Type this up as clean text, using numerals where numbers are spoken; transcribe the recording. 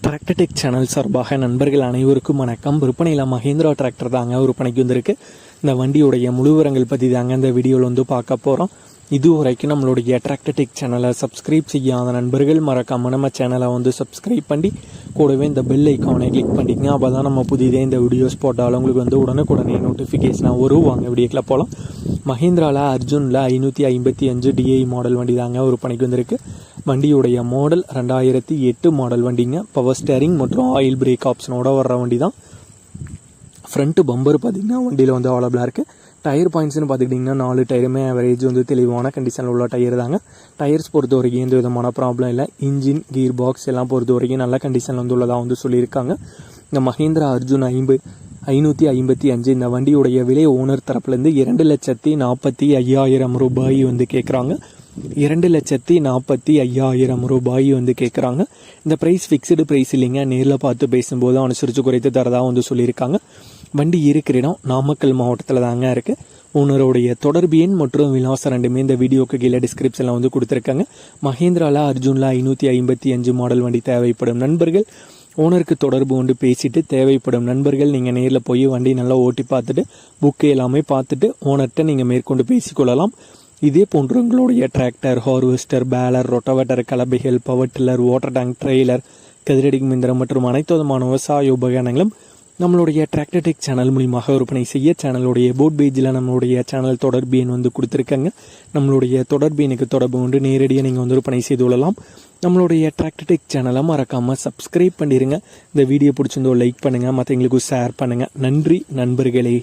Tractor tech channel சார்பாக நண்பர்கள் அனைவருக்கும் வணக்கம். விற்பனையில் மஹேந்திரா டிராக்டர் தாங்க விற்பனைக்கு வந்திருக்கு. இந்த வண்டியுடைய முழு விவரங்கள் பற்றி தாங்க இந்த வீடியோவில் வந்து பார்க்க போகிறோம். இதுவரைக்கும் நம்மளுடைய டிராக்டர் டெக் சேனலை சப்ஸ்கிரைப் செய்யாத நண்பர்கள் மறக்காம நம்ம சேனலை வந்து சப்ஸ்கிரைப் பண்ணி கூடவே இந்த பெல் ஐக்கானை கிளிக் பண்ணிக்கங்க. அப்போ தான் நம்ம புதிதே இந்த வீடியோஸ் போட்டாலும் உங்களுக்கு வந்து உடனுக்குடனே நோட்டிஃபிகேஷனாக வரும். வாங்க வீடியோக்கில் போகலாம். மஹேந்திராவில் அர்ஜுனில் 555 டிஐ மாடல் வண்டி தாங்க விற்பனைக்கு வந்திருக்கு. வண்டியுடைய மாடல் 2008 மாடல் வண்டிங்க. பவர் ஸ்டேரிங் மற்றும் ஆயில் பிரேக் ஆப்ஷனோட வர்ற வண்டி தான். ஃப்ரண்ட் பம்பர் பார்த்திங்கன்னா வண்டியில் வந்து அவைலபிளாக இருக்குது. டயர் பாயிண்ட்ஸ்னு பார்த்துக்கிட்டிங்கன்னா 4 டயருமே ஆவரேஜ் வந்து தெளிவான கண்டிஷனில் உள்ள டயர் தாங்க. டயர்ஸ் பொறுத்த வரைக்கும் எந்த விதமான ப்ராப்ளம் இல்லை. இன்ஜின் கீர் பாக்ஸ் எல்லாம் பொறுத்த வரைக்கும் நல்ல கண்டிஷனில் வந்து உள்ளதாக வந்து சொல்லியிருக்காங்க. இந்த மஹேந்திரா அர்ஜுன் 555 இந்த வண்டியுடைய விலை ஓனர் தரப்புலேருந்து 2,45,000 ரூபாய் வந்து கேட்குறாங்க. 2,45,000 ரூபாய் வந்து கேட்குறாங்க. இந்த ப்ரைஸ் ஃபிக்ஸ்டு ப்ரைஸ் இல்லைங்க. நேரில் பார்த்து பேசும்போது அனுசரித்து குறைத்து தரதாக வந்து சொல்லியிருக்காங்க. வண்டி இருக்கிற இடம் நாமக்கல் மாவட்டத்தில் தாங்க இருக்குது. ஓனருடைய தொடர்பு எண் மற்றும் விலாசம் ரெண்டுமே இந்த வீடியோக்கு கீழே டிஸ்கிரிப்ஷனில் வந்து கொடுத்துருக்காங்க. மஹேந்திராவில் அர்ஜுனில் 555 மாடல் வண்டி தேவைப்படும் நண்பர்கள் ஓனருக்கு தொடர்பு கொண்டு பேசிட்டு, தேவைப்படும் நண்பர்கள் நீங்கள் நேரில் போய் வண்டி நல்லா ஓட்டி பார்த்துட்டு புக்கு எல்லாமே பார்த்துட்டு ஓனர்கிட்ட நீங்கள் மேற்கொண்டு பேசிக்கொள்ளலாம். இதே போன்று உங்களுடைய டிராக்டர், ஹார்வெஸ்டர், பேலர், ரொட்டவேட்டர், கலப்பைகள், power tiller, water tank, trailer, கதிரடி மிந்திரம் மற்றும் அனைத்து விதமான விவசாய உபகரணங்களும் நம்மளுடைய டிராக்டர் டெக் சேனல் மூலியமாக விற்பனை செய்ய சேனலுடைய போர்ட் பேஜில் நம்மளுடைய சேனல் தொடர்பு எண் வந்து கொடுத்துருக்காங்க. நம்மளுடைய தொடர்பு எனக்கு தொடர்பு கொண்டு நேரடியாக நீங்கள் வந்து விற்பனை செய்து கொள்ளலாம். நம்மளுடைய டிராக்டர் டெக் சேனலை மறக்காமல் சப்ஸ்கிரைப் பண்ணிடுங்க. இந்த வீடியோ பிடிச்சிருந்தோ லைக் பண்ணுங்கள், மற்றவங்களுக்கு ஷேர் பண்ணுங்கள். நன்றி நண்பர்களே.